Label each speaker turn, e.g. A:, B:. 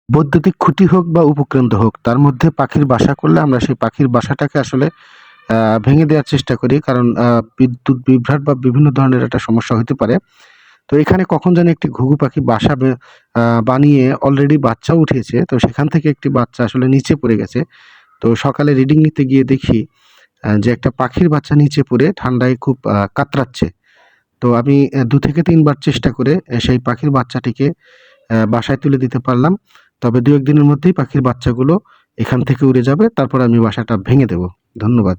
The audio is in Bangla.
A: বৈদ্যুতিক খুঁটি হোক বা উপকেন্দ্র হোক, তার মধ্যে পাখির বাসা করলে আমরা সেই পাখির বাসাটাকে আসলে ভেঙে দেওয়ার চেষ্টা করি। কারণ বিদ্যুৎ বিভ্রাট বা বিভিন্ন ধরনের একটা সমস্যা হইতে পারে। তো এখানে কখন জানি একটি ঘুঘু পাখি বাসা বানিয়ে অলরেডি বাচ্চাও উঠিয়েছে। তো সেখান থেকে একটি বাচ্চা আসলে নিচে পড়ে গেছে। তো সকালে রিডিং নিতে গিয়ে দেখি যে একটা পাখির বাচ্চা নিচে পড়ে ঠান্ডায় খুব কাতরাচ্ছে। তো আমি ২ থেকে ৩ বার চেষ্টা করে সেই পাখির বাচ্চাটিকে বাসায় তুলে দিতে পারলাম। তবে ২-১ দিনের মধ্যেই পাখির বাচ্চাগুলো এখান থেকে উড়ে যাবে। তারপর আমি বাসাটা ভেঙে দেব। ধন্যবাদ।